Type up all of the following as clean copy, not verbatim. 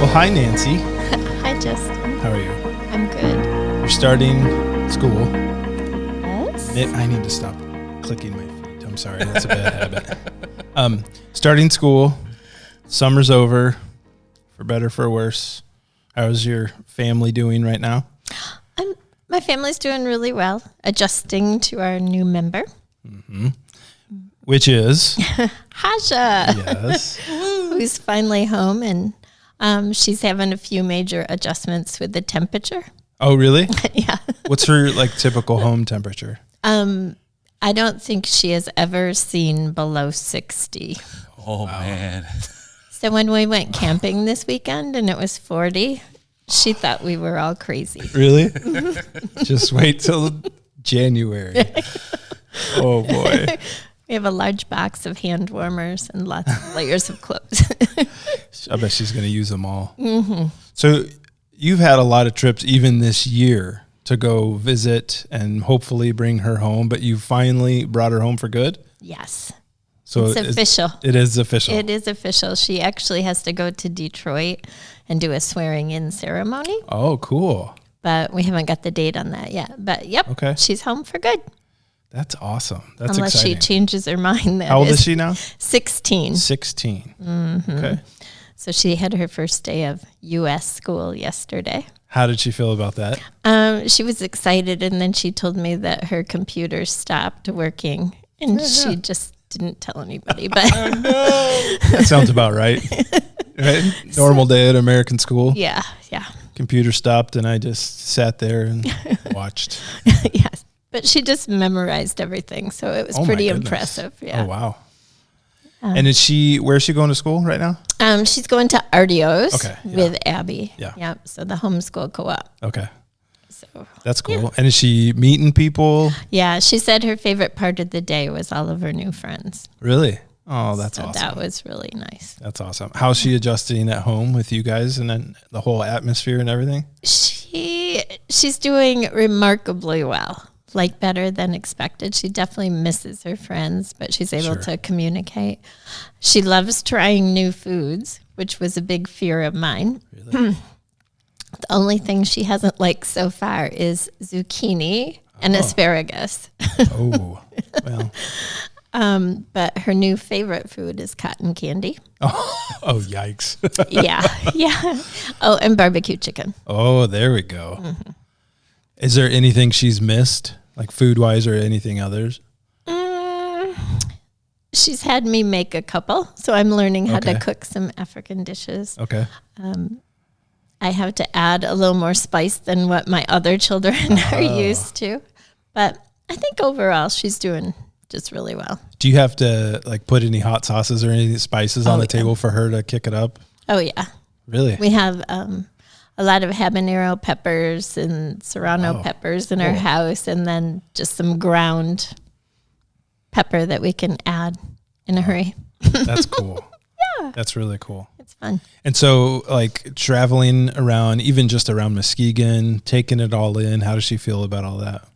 Well, hi, Nancy. Hi, Justin. How are you? I'm good. You're starting school. Yes? I need to stop clicking my feet. I'm sorry. That's a bad habit. Starting school. Summer's over. For better, for worse. How's your family doing right now? My family's doing really well, adjusting to our new member. Mm-hmm. Which is? Hasha. Yes. Who's finally home, and she's having a few major adjustments with the temperature. Oh, really? Yeah. What's her typical home temperature? I don't think she has ever seen below 60. Oh, wow. Man. So when we went camping this weekend and it was 40, she thought we were all crazy. Really? Just wait till January. Oh, boy. We have a large box of hand warmers and lots of layers of clothes. I bet she's going to use them all. Mm-hmm. So you've had a lot of trips even this year to go visit and hopefully bring her home, but you finally brought her home for good? Yes. So it's official. It is official. It is official. She actually has to go to Detroit and do a swearing-in ceremony. Oh, cool. But we haven't got the date on that yet. But, yep, okay. She's home for good. That's awesome. That's Unless exciting. she changes her mind. How old is she now? 16. 16. Mm-hmm. Okay. So she had her first day of U.S. school yesterday. How did she feel about that? She was excited, and then she told me that her computer stopped working, and she just didn't tell anybody. But oh, no. That sounds about right. Right? Normal day at American school. Yeah. Computer stopped, and I just sat there and watched. Yes. But she just memorized everything, so it was pretty impressive. Yeah. Oh, wow. And where's she going to school right now? She's going to Ardios with Yeah. Abby. Yeah. Yep. So the homeschool co-op. Okay. So That's cool. Yeah. And is she meeting people? Yeah. She said her favorite part of the day was all of her new friends. Really? Oh, that's so awesome. That was really nice. That's awesome. How's she adjusting at home with you guys and then the whole atmosphere and everything? She's doing remarkably well. Like better than expected. She definitely misses her friends, but she's able to communicate. She loves trying new foods, which was a big fear of mine. Really? The only thing she hasn't liked so far is zucchini and asparagus. Oh, well. But her new favorite food is cotton candy. Oh, yikes. Yeah. Oh, and barbecue chicken. Oh, there we go. Mm-hmm. Is there anything she's missed, like food-wise or anything others? She's had me make a couple, so I'm learning how to cook some African dishes. Okay. I have to add a little more spice than what my other children are used to. But I think overall she's doing just really well. Do you have to put any hot sauces or any spices on the table for her to kick it up? Oh, yeah. Really? We have a lot of habanero peppers and serrano peppers in our house, and then just some ground pepper that we can add in a hurry. That's cool. Yeah. That's really cool. It's fun. And so, traveling around, even just around Muskegon, taking it all in, how does she feel about all that?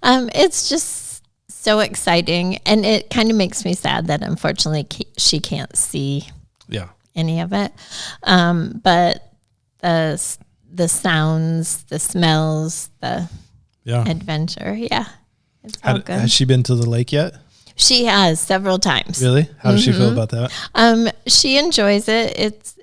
It's just so exciting, and it kind of makes me sad that unfortunately she can't see any of it. But the sounds, the smells, the adventure. Yeah. It's all good. Has she been to the lake yet? She has several times. Really? How does she feel about that? She enjoys it.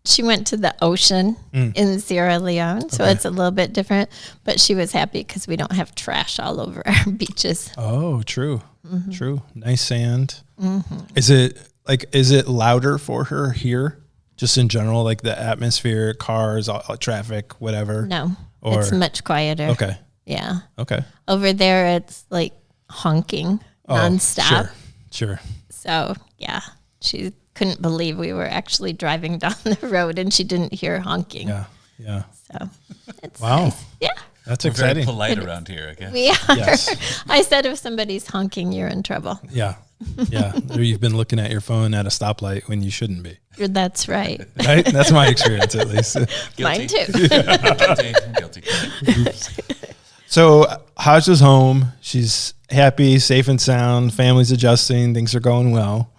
She went to the ocean in Sierra Leone, so it's a little bit different, but she was happy because we don't have trash all over our beaches. Oh, true. Mm-hmm. True. Nice sand. Mm-hmm. Is it louder for her here? Just in general, the atmosphere, cars, traffic, whatever? No, it's much quieter. Okay. Yeah. Okay. Over there, it's honking nonstop. Sure. So, yeah, she couldn't believe we were actually driving down the road and she didn't hear honking. Yeah. So, it's wow. nice. Yeah. That's exciting. Very polite around here, I guess. We are. Yes. I said if somebody's honking, you're in trouble. Yeah. Or you've been looking at your phone at a stoplight when you shouldn't be. That's right. Right? That's my experience, at least. Mine too. Guilty. Oops. So Haja's home. She's happy, safe and sound. Family's adjusting. Things are going well.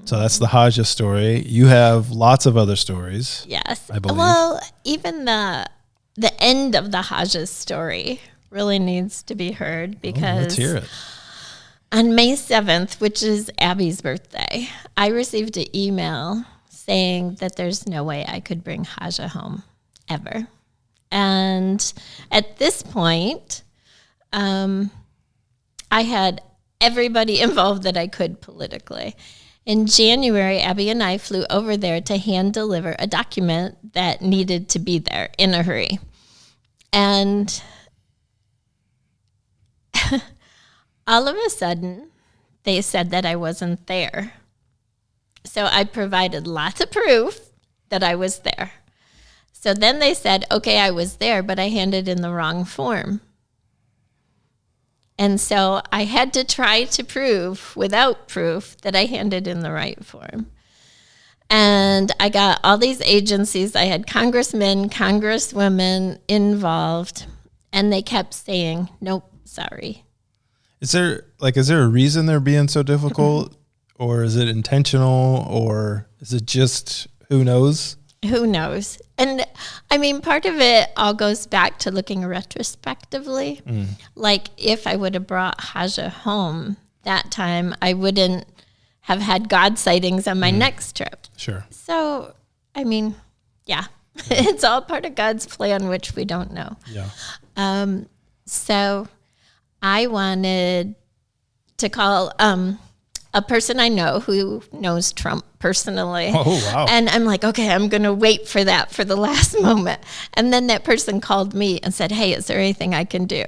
So that's the Haja story. You have lots of other stories. Yes. I believe. Well, even the end of the Haja story really needs to be heard because let's hear it. On May 7th, which is Abby's birthday, I received an email saying that there's no way I could bring Haja home ever. And at this point, I had everybody involved that I could politically. In January, Abby and I flew over there to hand deliver a document that needed to be there in a hurry. And all of a sudden, they said that I wasn't there. So I provided lots of proof that I was there. So then they said, okay, I was there, but I handed in the wrong form. And so I had to try to prove, without proof, that I handed in the right form. And I got all these agencies. I had congressmen, congresswomen involved, and they kept saying, nope, sorry. Is there a reason they're being so difficult, or is it intentional, or is it just who knows? Who knows? And I mean, part of it all goes back to looking retrospectively. Like if I would have brought Haja home that time, I wouldn't have had God sightings on my next trip. Sure. So, I mean, yeah, it's all part of God's plan, which we don't know. Yeah. So I wanted to call a person I know who knows Trump personally. Oh, wow. And I'm like, okay, I'm going to wait for that for the last moment. And then that person called me and said, hey, is there anything I can do?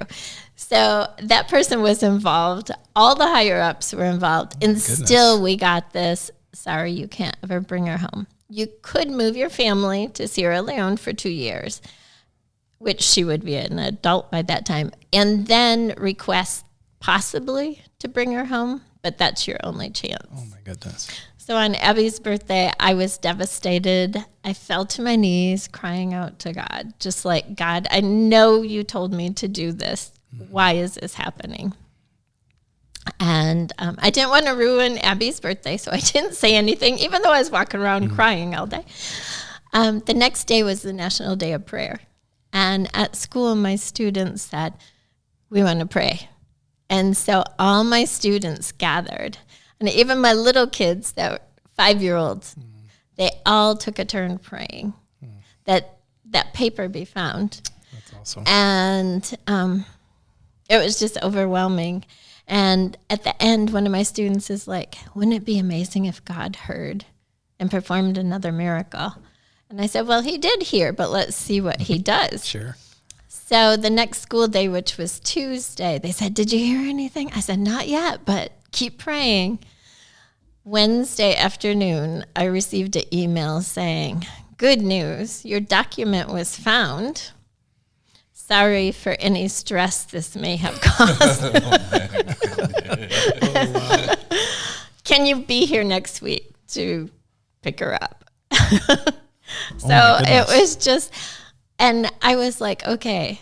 So that person was involved. All the higher ups were involved. And still we got this, sorry, you can't ever bring her home. You could move your family to Sierra Leone for 2 years, which she would be an adult by that time, and then request possibly to bring her home. But that's your only chance. Oh, my goodness. So on Abby's birthday, I was devastated. I fell to my knees crying out to God, just like, God, I know you told me to do this. Why is this happening? And I didn't want to ruin Abby's birthday, so I didn't say anything, even though I was walking around crying all day. The next day was the National Day of Prayer. And at school, my students said, we want to pray. And so all my students gathered, and even my little kids, that were 5-year-olds, they all took a turn praying that paper be found. That's awesome. And it was just overwhelming. And at the end, one of my students is like, wouldn't it be amazing if God heard and performed another miracle? And I said, well, he did hear, but let's see what he does. Sure. So the next school day, which was Tuesday, they said, did you hear anything? I said, not yet, but keep praying. Wednesday afternoon, I received an email saying, good news, your document was found. Sorry for any stress this may have caused. Can you be here next week to pick her up? So it was just... And I was like, okay,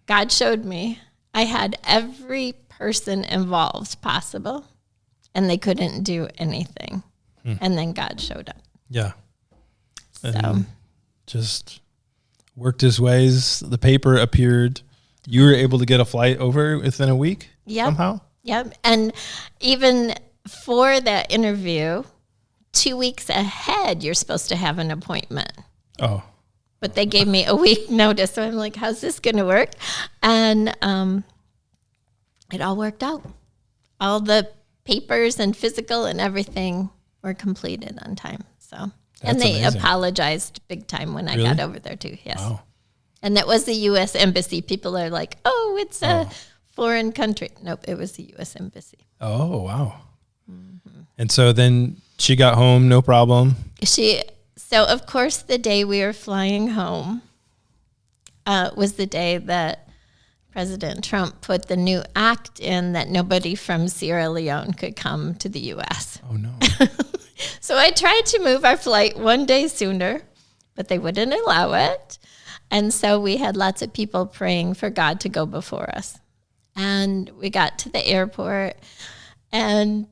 God showed me. I had every person involved possible, and they couldn't do anything. And then God showed up. Yeah. So and just worked his ways. The paper appeared. You were able to get a flight over within a week somehow? Yep. And even for that interview, 2 weeks ahead, you're supposed to have an appointment. Oh. But they gave me a week notice. So I'm like, how's this going to work? And it all worked out. All the papers and physical and everything were completed on time. So, and they amazing. Apologized big time when I got over there too. Yes. Wow. And that was the U.S. Embassy. People are like, oh, it's a foreign country. Nope, it was the U.S. Embassy. Oh, wow. And so then she got home, no problem. So, of course, the day we were flying home was the day that President Trump put the new act in that nobody from Sierra Leone could come to the U.S. Oh, no. So I tried to move our flight one day sooner, but they wouldn't allow it. And so we had lots of people praying for God to go before us. And we got to the airport, and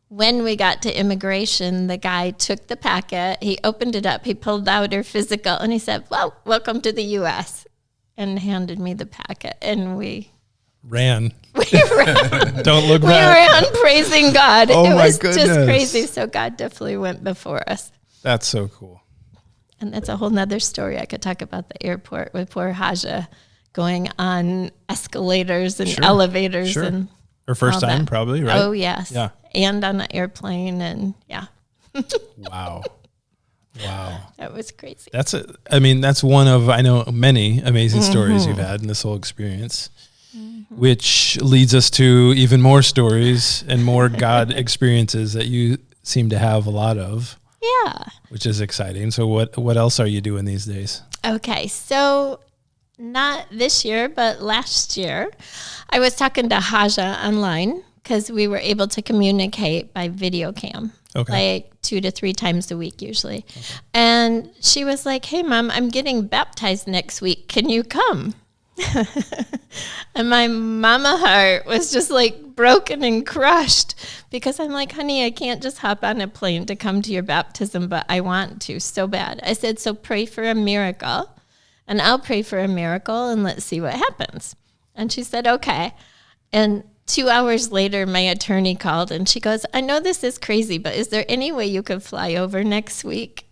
when we got to immigration, the guy took the packet, he opened it up, he pulled out her physical, and he said, well, welcome to the U.S., and handed me the packet, and we ran. We ran. Don't look we back. ran praising God. Oh, it my was goodness. just crazy, so God definitely went before us. That's so cool. And that's a whole nother story. I could talk about the airport with poor Haja going on escalators and elevators. Sure. And her first time, that. probably, right? Oh, yes. Yeah. And on an airplane, and Wow. That was crazy. That's one of, I know, many amazing stories you've had in this whole experience, which leads us to even more stories and more God experiences that you seem to have a lot of. Yeah. Which is exciting. So what else are you doing these days? Okay, so not this year, but last year, I was talking to Haja online because we were able to communicate by video cam, like 2 to 3 times a week usually. Okay. And she was like, hey, Mom, I'm getting baptized next week. Can you come? And my mama heart was just like broken and crushed because I'm like, honey, I can't just hop on a plane to come to your baptism, but I want to so bad. I said, so pray for a miracle, and I'll pray for a miracle, and let's see what happens. And she said, okay. And 2 hours later, my attorney called, and she goes, I know this is crazy, but is there any way you could fly over next week?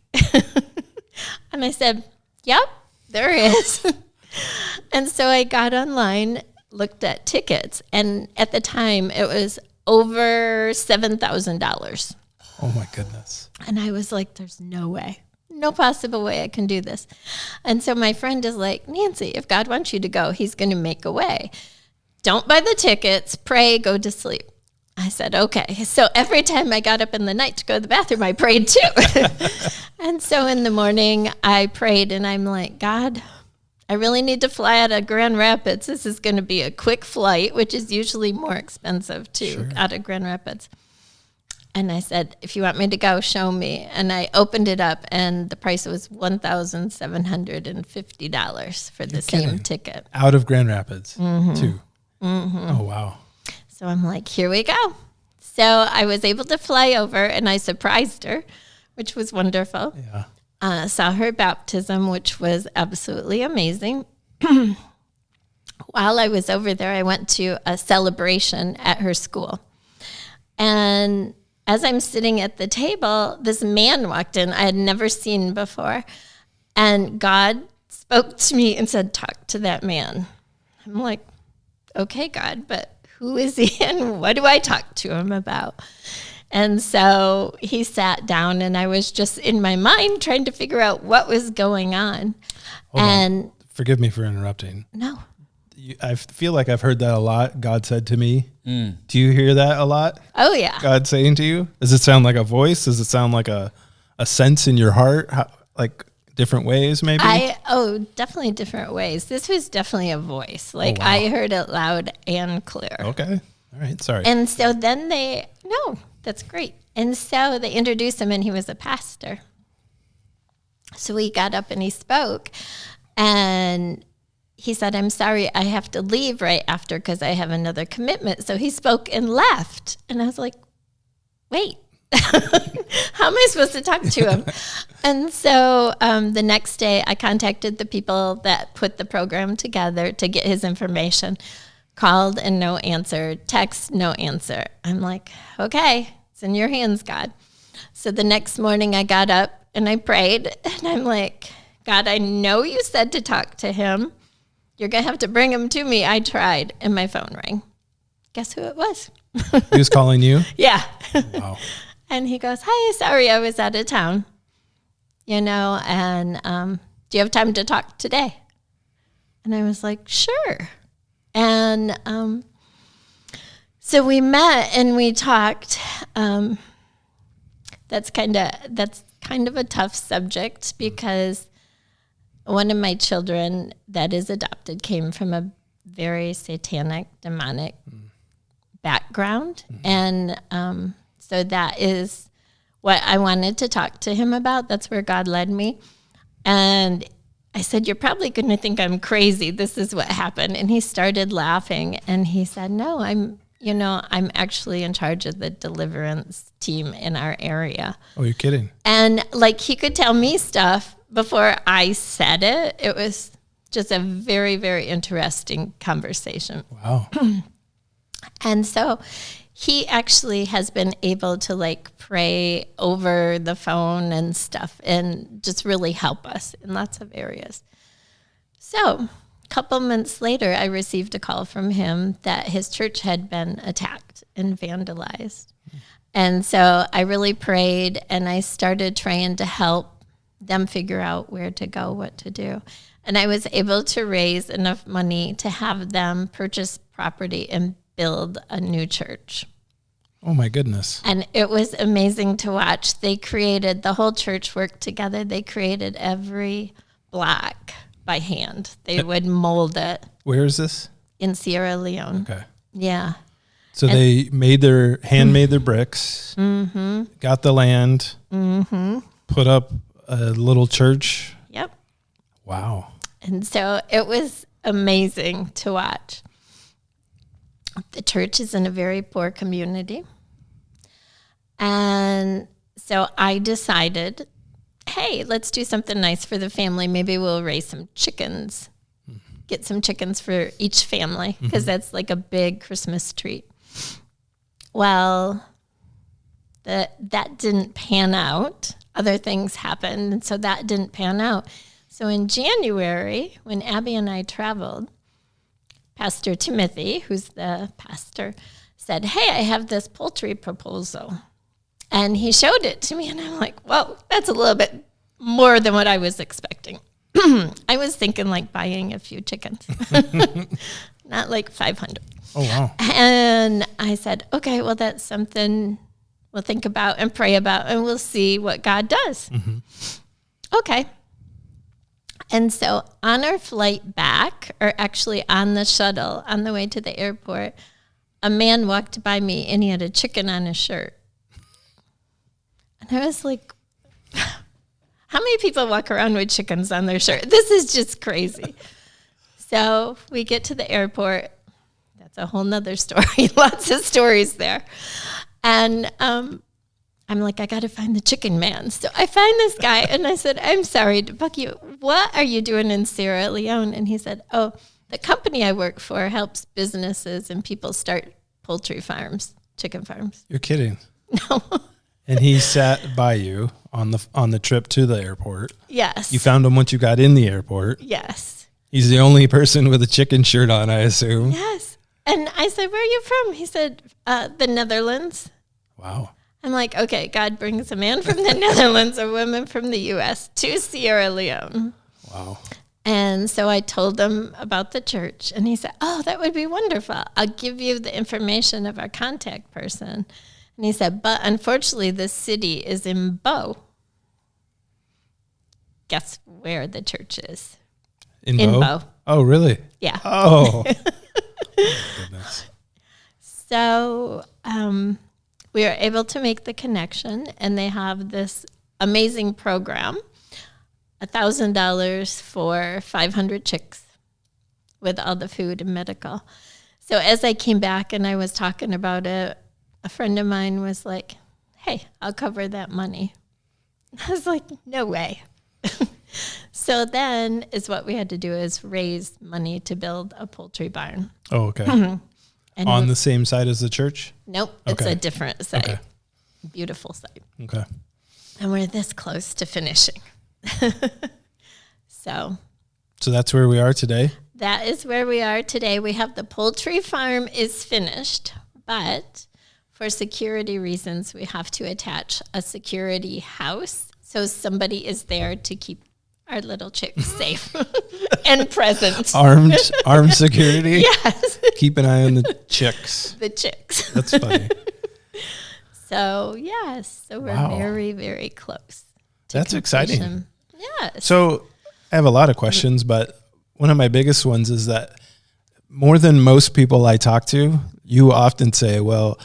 And I said, yep, there is. And so I got online, looked at tickets, and at the time it was over $7,000. Oh my goodness. And I was like, there's no way, no possible way I can do this. And so my friend is like, Nancy, if God wants you to go, he's going to make a way. Don't buy the tickets, pray, go to sleep. I said, okay. So every time I got up in the night to go to the bathroom, I prayed too. And so in the morning I prayed, and I'm like, God, I really need to fly out of Grand Rapids. This is going to be a quick flight, which is usually more expensive too, out of Grand Rapids. And I said, if you want me to go, show me. And I opened it up, and the price was $1,750 for the same ticket. Out of Grand Rapids, too. Mm-hmm. Oh, wow. So I'm like, here we go. So I was able to fly over, and I surprised her, which was wonderful. Yeah. Saw her baptism, which was absolutely amazing. While I was over there, I went to a celebration at her school. And as I'm sitting at the table, this man walked in I had never seen before. And God spoke to me and said, talk to that man. I'm like, okay, God, but who is he and what do I talk to him about? And so he sat down, and I was just in my mind trying to figure out what was going on. Hold on. Forgive me for interrupting. No. I feel like I've heard that a lot. God said to me. Do you hear that a lot? Oh, yeah. God saying to you? Does it sound like a voice? Does it sound like a sense in your heart? Like different ways, maybe? Definitely different ways. This was definitely a voice. Like, wow. I heard it loud and clear. Okay. All right. Sorry. And so then that's great. And so they introduced him, and he was a pastor. So he got up and he spoke, and he said, I'm sorry, I have to leave right after because I have another commitment. So he spoke and left. And I was like, wait, how am I supposed to talk to him? And so the next day I contacted the people that put the program together to get his information. Called and no answer, text, no answer. I'm like, okay, it's in your hands, God. So the next morning I got up and I prayed, and I'm like, God, I know you said to talk to him. You're going to have to bring him to me. I tried, and my phone rang. Guess who it was? He was calling you? Yeah. Wow. And he goes, hi, sorry, I was out of town. And do you have time to talk today? And I was like, sure. And so we met and we talked. That's kind of a tough subject because one of my children that is adopted came from a very satanic, demonic background. And so that is what I wanted to talk to him about. That's where God led me. And I said, you're probably going to think I'm crazy. This is what happened. And he started laughing, and he said, no, I'm I'm actually in charge of the deliverance team in our area. Oh, you're kidding. And like he could tell me stuff before I said it. It was just a very, very interesting conversation. Wow. And so he actually has been able to like pray over the phone and stuff and just really help us in lots of areas. So a couple months later, I received a call from him that his church had been attacked and vandalized. And so I really prayed and I started trying to help them figure out where to go, what to do. And I was able to raise enough money to have them purchase property and build a new church. Oh my goodness. And it was amazing to watch. They created, the whole church worked together. They created every block by hand. They would mold it. Where is this? In Sierra Leone. Okay. Yeah. So they handmade their bricks, got the land, put up a little church. Yep. Wow. And so it was amazing to watch. The church is in a very poor community. And so I decided, hey, let's do something nice for the family. Maybe we'll raise some chickens, get some chickens for each family, because that's like a big Christmas treat. Well, that didn't pan out. Other things happened, and so that didn't pan out. So in January, when Abby and I traveled, Pastor Timothy, who's the pastor, said, hey, I have this poultry proposal. And he showed it to me, and I'm like, whoa, that's a little bit more than what I was expecting. I was thinking like buying a few chickens, not like 500. Oh, wow. And I said, okay, well, that's something we'll think about and pray about, and we'll see what God does. Okay. And so on our flight back, or actually on the shuttle, on the way to the airport, a man walked by me and he had a chicken on his shirt. And I was like, how many people walk around with chickens on their shirt? This is just crazy. So we get to the airport. That's a whole nother story. Lots of stories there. And I'm like, I got to find the chicken man. So I find this guy, and I said, I'm sorry to bug you. What are you doing in Sierra Leone? And he said, oh, the company I work for helps businesses and people start poultry farms, chicken farms. You're kidding. No. And he sat by you on the trip to the airport. Yes. You found him once you got in the airport. Yes. He's the only person with a chicken shirt on, I assume. Yes. And I said, where are you from? He said, the Netherlands. Wow. I'm like, okay, God brings a man from the Netherlands, a woman from the U.S. to Sierra Leone. Wow. And so I told him about the church, and he said, oh, that would be wonderful. I'll give you the information of our contact person. And he said, but unfortunately, the city is in Bo. Guess where the church is? In Bo? Oh, really? Yeah. Oh. Goodness. So we were able to make the connection, and they have this amazing program, $1,000 for 500 chicks with all the food and medical. So as I came back and I was talking about it, a friend of mine was like, hey, I'll cover that money. I was like, no way. So then is what we had to do is raise money to build a poultry barn. Oh, okay. And on the same side as the church? Nope, it's Okay. a different site. Okay. Beautiful site. Okay. And we're this close to finishing. So that's where we are today? that is where we are today. We have the poultry farm is finished, but for security reasons, we have to attach a security house so somebody is there to keep our little chicks safe and present. Armed security? Yes. Keep an eye on the chicks. The chicks. That's funny. So, yes. So we're Wow. very, very close. to That's exciting. completion. Yes. So I have a lot of questions, but one of my biggest ones is that more than most people I talk to, you often say, well,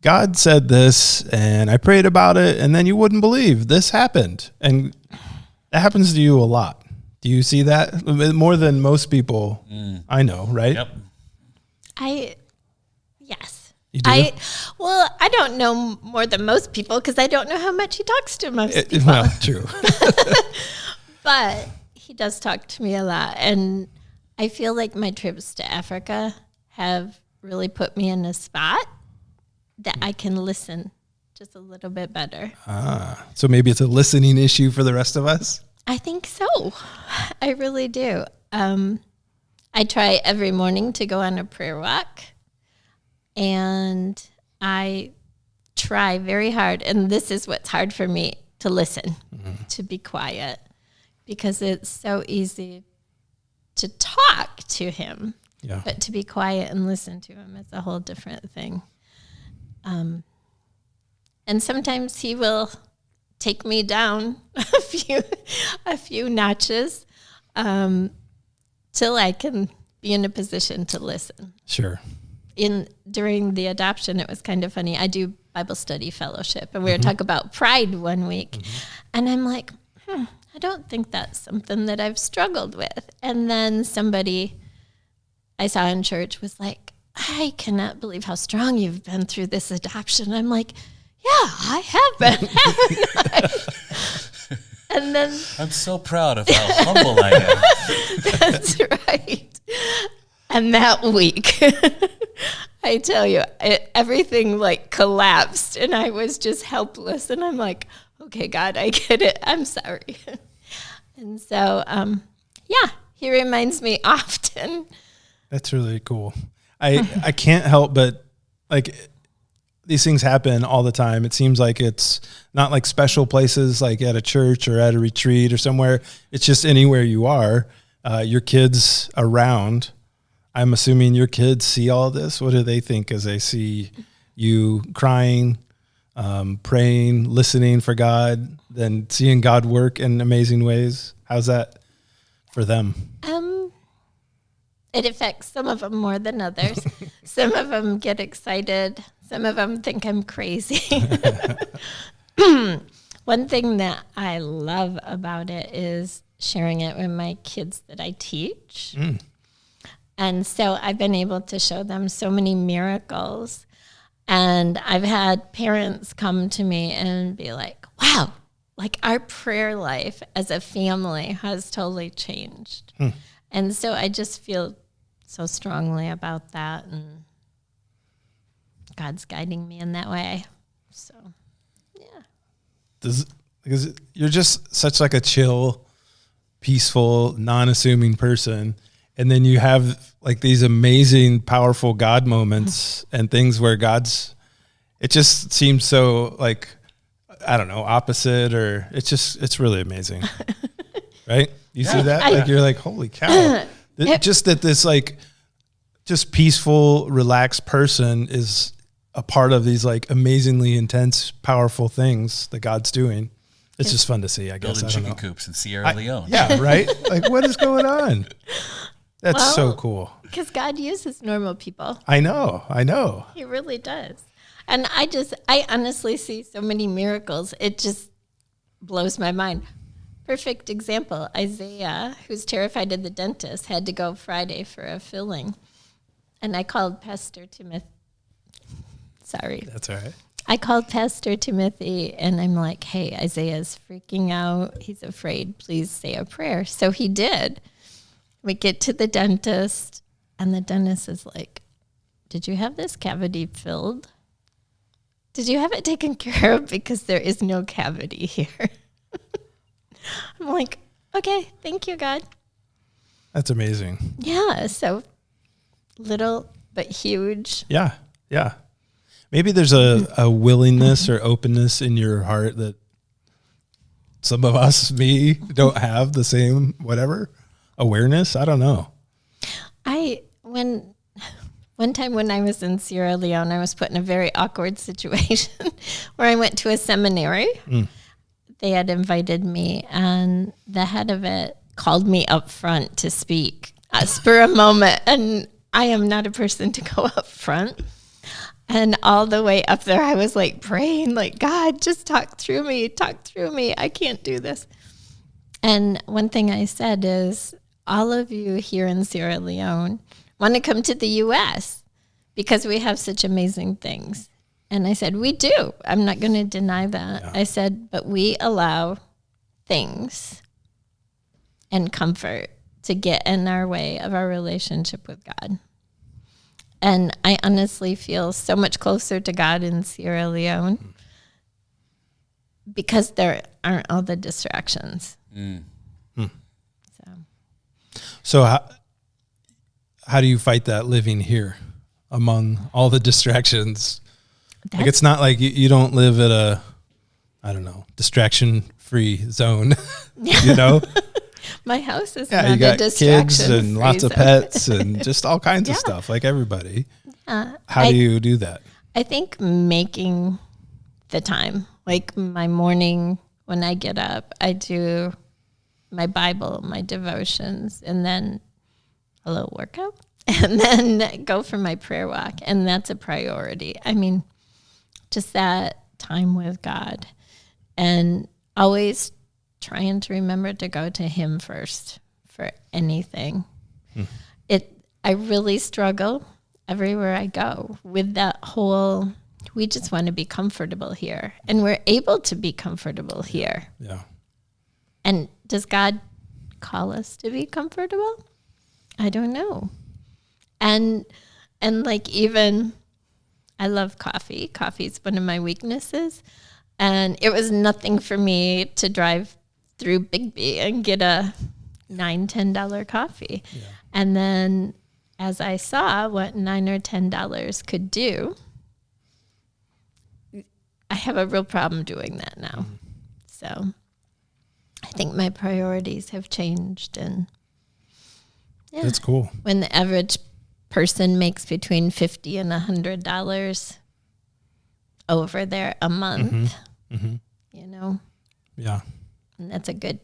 God said this and I prayed about it and then you wouldn't believe this happened. And that happens to you a lot. Do you see that? More than most people I know, right? Yep. Yes. You do? I don't know more than most people because I don't know how much he talks to most people. Well, true. But he does talk to me a lot. And I feel like my trips to Africa have really put me in a spot that I can listen just a little bit better. So maybe it's a listening issue for the rest of us? I think so. I really do. I try every morning to go on a prayer walk. And I try very hard, and this is what's hard for me, to listen, to be quiet, because it's so easy to talk to him, but to be quiet and listen to him is a whole different thing. And sometimes he will take me down a few notches till I can be in a position to listen. Sure. During the adoption, it was kind of funny. I do Bible study fellowship, and we were talking about pride one week, and I'm like, I don't think that's something that I've struggled with. And then somebody I saw in church was like, I cannot believe how strong you've been through this adoption. I'm like, yeah, I have been, haven't I? And then I'm so proud of how humble I am. That's right. And that week, I tell you, everything like collapsed, and I was just helpless. And I'm like, okay, God, I get it. I'm sorry. And so, he reminds me often. That's really cool. I can't help but, like, these things happen all the time. It seems like it's not like special places like at a church or at a retreat or somewhere. It's just anywhere you are, your kids around. I'm assuming your kids see all this. What do they think as they see you crying, praying, listening for God, then seeing God work in amazing ways? How's that for them? It affects some of them more than others. Some of them get excited. Some of them think I'm crazy. One thing that I love about it is sharing it with my kids that I teach. And so I've been able to show them so many miracles. And I've had parents come to me and be like, wow, like our prayer life as a family has totally changed. And so I just feel so strongly about that. And God's guiding me in that way. So, yeah. Because you're just such like a chill, peaceful, non-assuming person. And then you have like these amazing, powerful God moments and things where it just seems so like, I don't know, opposite, or it's really amazing. Right? You see that? Like you're like, holy cow. Just that this like, just peaceful, relaxed person is a part of these like amazingly intense, powerful things that God's doing. It's just fun to see, I guess. Building chicken coops in Sierra Leone. Yeah, right? Like, what is going on? That's so cool. Because God uses normal people. I know. He really does. And I honestly see so many miracles. It just blows my mind. Perfect example, Isaiah, who's terrified of the dentist, had to go Friday for a filling. And I called Pastor Timothy. Sorry. That's all right. I called Pastor Timothy, and I'm like, hey, Isaiah's freaking out. He's afraid. Please say a prayer. So he did. We get to the dentist, and the dentist is like, did you have this cavity filled? Did you have it taken care of? Because there is no cavity here. I'm like, okay, thank you, God. That's amazing. Yeah, so little but huge. Yeah. Maybe there's a willingness or openness in your heart that some of us, don't have the same whatever awareness. I don't know. One time when I was in Sierra Leone, I was put in a very awkward situation where I went to a seminary. They had invited me, and the head of it called me up front to speak, spur a moment, and I am not a person to go up front. And all the way up there, I was like praying, like, God, just talk through me. I can't do this. And one thing I said is, all of you here in Sierra Leone want to come to the U.S. because we have such amazing things. And I said, we do. I'm not going to deny that. Yeah. I said, but we allow things and comfort to get in our way of our relationship with God. And I honestly feel so much closer to God in Sierra Leone because there aren't all the distractions. So how do you fight that living here among all the distractions? Like, it's not like you don't live at a, I don't know, distraction-free zone, you know? My house is not you got a distraction kids and lots of pets and just all kinds of stuff, like everybody. How do you do that? I think making the time. Like my morning when I get up, I do my Bible, my devotions, and then a little workout, and then go for my prayer walk. And that's a priority. I mean, just that time with God, and always trying to remember to go to Him first for anything. I really struggle everywhere I go with that whole, we just want to be comfortable here, and we're able to be comfortable here. Yeah. And does God call us to be comfortable? I don't know. And like, even I love coffee. Coffee is one of my weaknesses. And it was nothing for me to drive through Bigby and get a $9-10 coffee. Yeah. And then as I saw what $9 or $10 could do, I have a real problem doing that now. So I think my priorities have changed. And yeah, that's cool. When the average person makes between $50 and $100 over there a month, you know? Yeah. And that's a good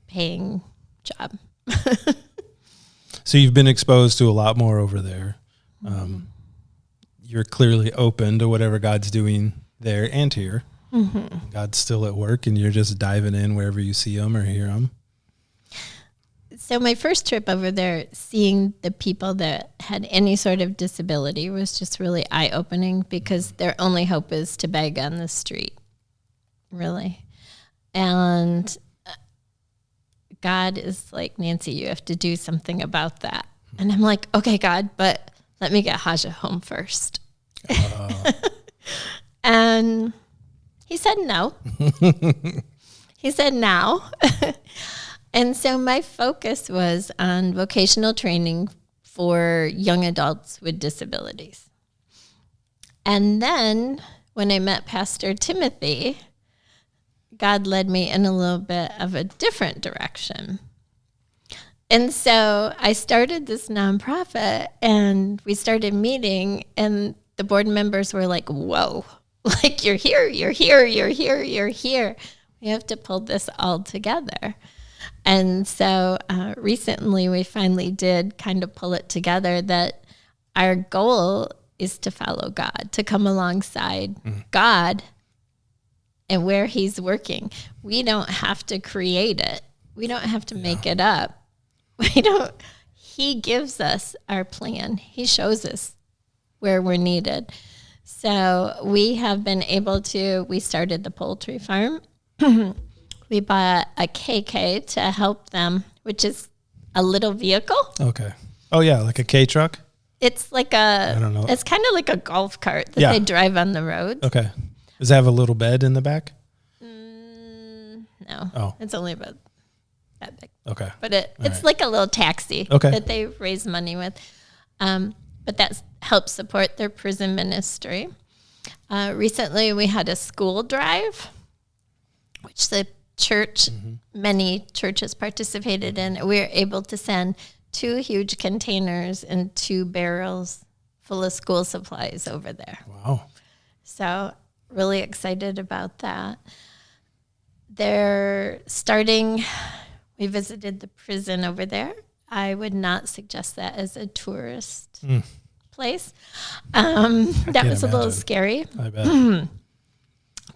paying job. So you've been exposed to a lot more over there. You're clearly open to whatever God's doing there and here. God's still at work, and you're just diving in wherever you see Him or hear Him. So my first trip over there, seeing the people that had any sort of disability was just really eye-opening, because their only hope is to beg on the street, really. And God is like, Nancy, you have to do something about that. And I'm like, okay, God, but let me get Haja home first. And He said no. He said no. And so my focus was on vocational training for young adults with disabilities. And then when I met Pastor Timothy, God led me in a little bit of a different direction. And so I started this nonprofit, and we started meeting, and the board members were like, whoa, like, you're here, you're here, you're here, you're here. We have to pull this all together. And so recently we finally did kind of pull it together, that our goal is to follow God, to come alongside God and where He's working. We don't have to create it. We don't have to make it up. He gives us our plan. He shows us where we're needed. So we have been able to, we started the poultry farm. We bought a KK to help them, which is a little vehicle. Okay. Oh, yeah, like a K truck? It's like I don't know. It's kind of like a golf cart that they drive on the road. Okay. Does it have a little bed in the back? No. Oh. It's only about that big. Okay. But it's like a little taxi that they raise money with. But that helps support their prison ministry. Recently, we had a school drive, which the church, many churches participated in. We were able to send 2 huge containers and 2 barrels full of school supplies over there. Wow. So really excited about that. They're starting, we visited the prison over there. I would not suggest that as a tourist place. That was a little scary. I bet.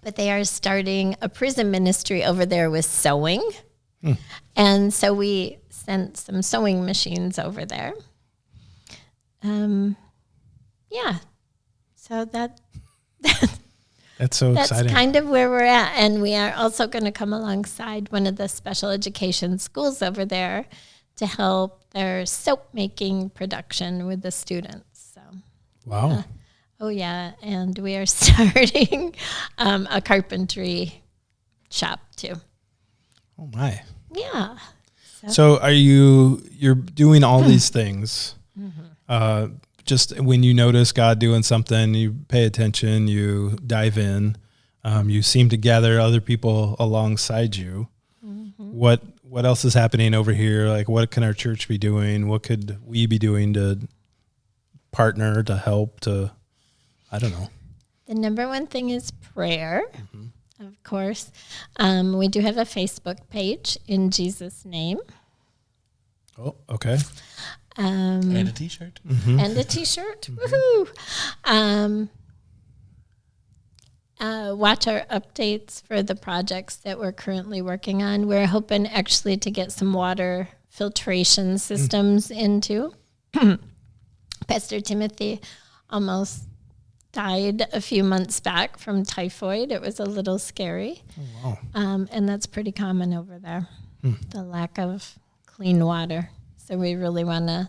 But they are starting a prison ministry over there with sewing. And so we sent some sewing machines over there. yeah. So that's so exciting. That's kind of where we're at. And we are also going to come alongside one of the special education schools over there to help their soap making production with the students. So, wow. Oh, yeah. And we are starting a carpentry shop too. Oh, my. Yeah. So you're doing all these things. Just when you notice God doing something, you pay attention, you dive in, you seem to gather other people alongside you. What else is happening over here? Like, what can our church be doing? What could we be doing to partner, to help, to, I don't know. The number one thing is prayer, of course. We do have a Facebook page, In Jesus' Name. Oh, okay. And a t-shirt. And a t-shirt. Woohoo! Watch our updates for the projects that we're currently working on. We're hoping actually to get some water filtration systems into. Pastor Timothy almost died a few months back from typhoid. It was a little scary. Oh, wow. And that's pretty common over there, the lack of clean water. So we really want to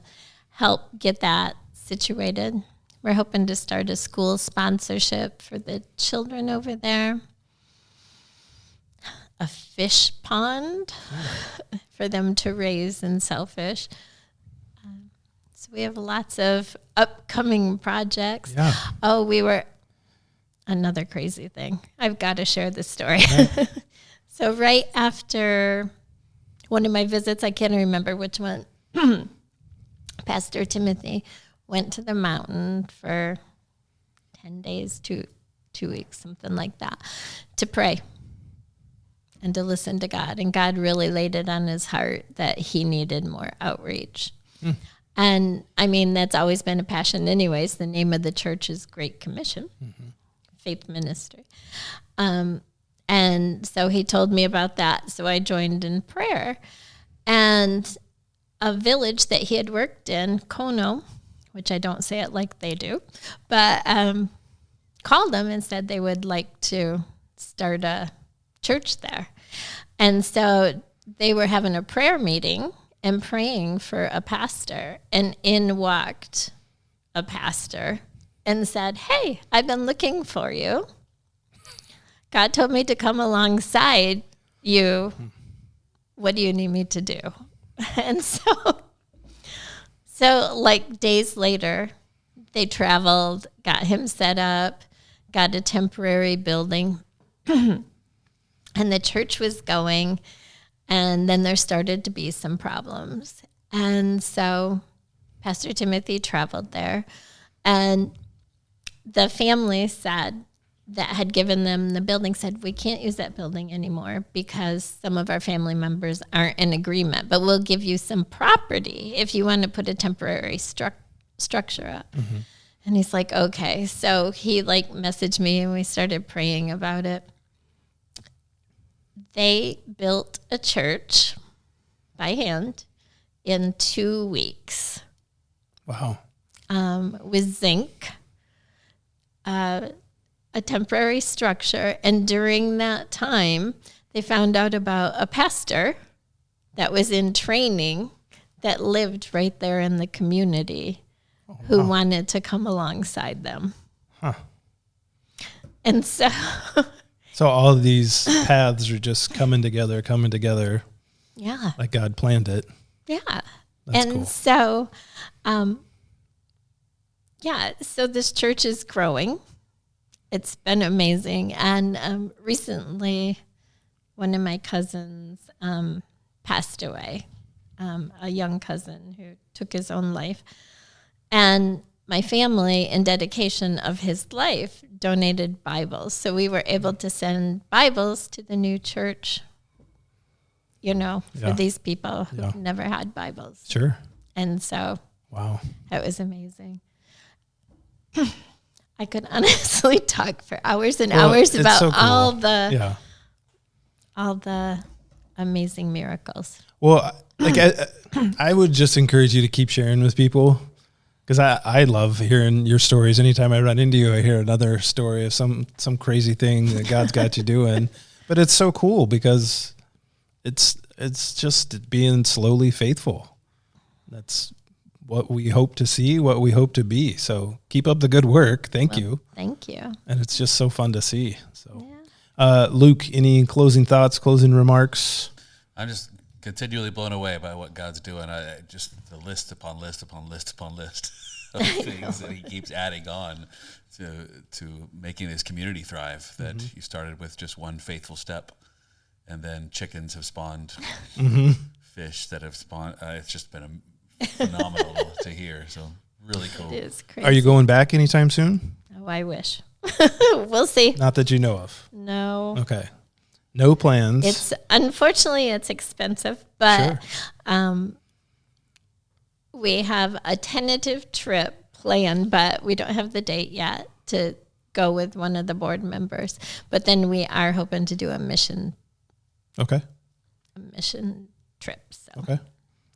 help get that situated. We're hoping to start a school sponsorship for the children over there. A fish pond for them to raise and sell fish. So we have lots of upcoming projects. Yeah. Oh, another crazy thing. I've got to share this story. So right after one of my visits, I can't remember which one, Pastor Timothy went to the mountain for 10 days, two weeks, something like that, to pray and to listen to God. And God really laid it on his heart that he needed more outreach. And I mean, that's always been a passion anyways. The name of the church is Great Commission, Faith Ministry. And so he told me about that. So I joined in prayer. And a village that he had worked in, Kono, which I don't say it like they do, but called him and said they would like to start a church there. And so they were having a prayer meeting and praying for a pastor. And in walked a pastor and said, "Hey, I've been looking for you. God told me to come alongside you. What do you need me to do?" And so like days later, they traveled, got him set up, got a temporary building, and the church was going. And then there started to be some problems. And so Pastor Timothy traveled there, and the family said, that had given them the building, said, "We can't use that building anymore because some of our family members aren't in agreement, but we'll give you some property if you want to put a temporary structure up." And he's like, "Okay." So he messaged me and we started praying about it. They built a church by hand in 2 weeks. Wow. With zinc. A temporary structure, and during that time, they found out about a pastor that was in training that lived right there in the community who wanted to come alongside them. And so all of these paths are just coming together. Yeah. Like God planned it. Yeah. That's and cool. So, so this church is growing. It's been amazing. And recently, one of my cousins passed away, a young cousin who took his own life. And my family, in dedication of his life, donated Bibles. So we were able to send Bibles to the new church, for these people who never had Bibles. Sure. And so wow, that was amazing. I could honestly talk for hours and hours about so cool. all the amazing miracles. Well, I would just encourage you to keep sharing with people, Because I love hearing your stories. Anytime I run into you, I hear another story of some crazy thing that God's got you doing. But it's so cool because it's just being slowly faithful. That's what we hope to see, what we hope to be. So keep up the good work. Thank you. Thank you. And it's just so fun to see. So, Luke, any closing thoughts, closing remarks? I'm just continually blown away by what God's doing. I just the list upon list upon list upon list of things that He keeps adding on to making this community thrive. That you started with just one faithful step, and then chickens have spawned fish that have spawned. It's just been phenomenal to hear. So really cool. It is crazy. Are you going back anytime soon? Oh, I wish. We'll see. Not that you know of. No. Okay. No plans. Unfortunately it's expensive, but we have a tentative trip planned, but we don't have the date yet to go with one of the board members. But then we are hoping to do a mission. Okay. A mission trip. So. Okay.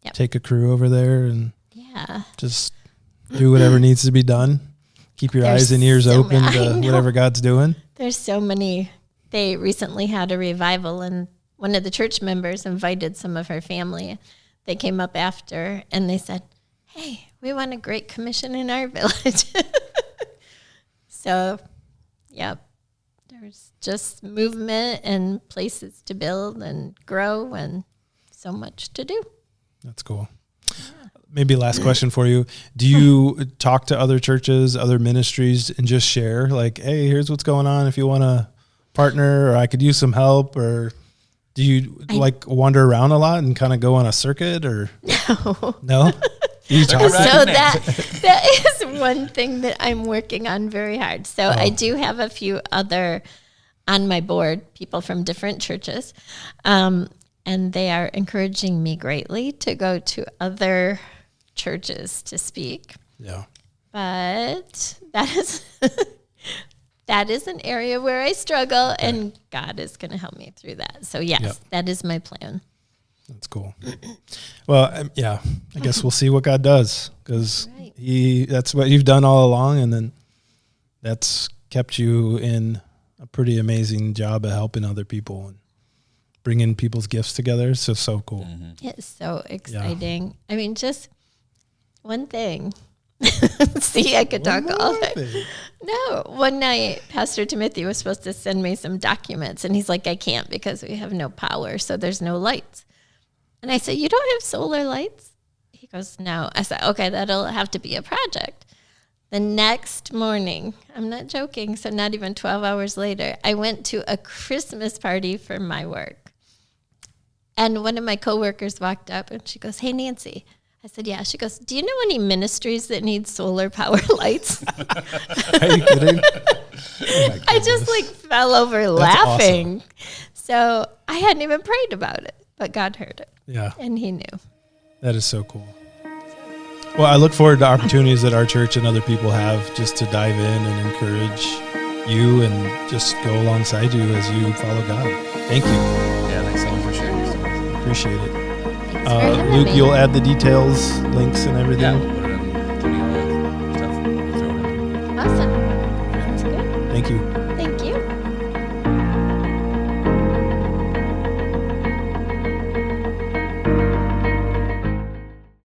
Yep. Take a crew over there and just do whatever needs to be done. Keep your eyes and ears open to whatever God's doing. There's so many. They recently had a revival, and one of the church members invited some of her family. They came up after, and they said, hey, we want a Great Commission in our village. So, there's just movement and places to build and grow and so much to do. That's cool. Maybe last question for you. Do you talk to other churches, other ministries, and just share, like, hey, here's what's going on if you want to partner, or I could use some help? Or do you wander around a lot and kind of go on a circuit, or no? You talk so that is one thing that I'm working on very hard. So I do have a few other on my board, people from different churches, and they are encouraging me greatly to go to other churches to speak. Yeah. But that is an area where I struggle, and God is going to help me through that. So yes, that is my plan. That's cool. Well, I guess we'll see what God does, because that's what you've done all along, and then that's kept you in a pretty amazing job of helping other people and bringing people's gifts together. So cool. It's so exciting. I mean, just one thing. See, I could talk all day. No, one night, Pastor Timothy was supposed to send me some documents, and he's like, I can't because we have no power, so there's no lights. And I said, you don't have solar lights? He goes, no. I said, okay, that'll have to be a project. The next morning, I'm not joking, so not even 12 hours later, I went to a Christmas party for my work. And one of my coworkers walked up, and she goes, hey, Nancy. I said, yeah. She goes, do you know any ministries that need solar power lights? Are you kidding? Oh, I just fell over laughing. Awesome. So I hadn't even prayed about it, but God heard it. Yeah. And He knew. That is so cool. Well, I look forward to opportunities that our church and other people have just to dive in and encourage you and just go alongside you as you follow God. Thank you. Yeah, thanks so much for sharing your stories. Appreciate it. Luke, you'll add the details, links, and everything. Yeah, we'll put it in. Give me all the stuff. We'll throw it in. Awesome. That's good. Thank you.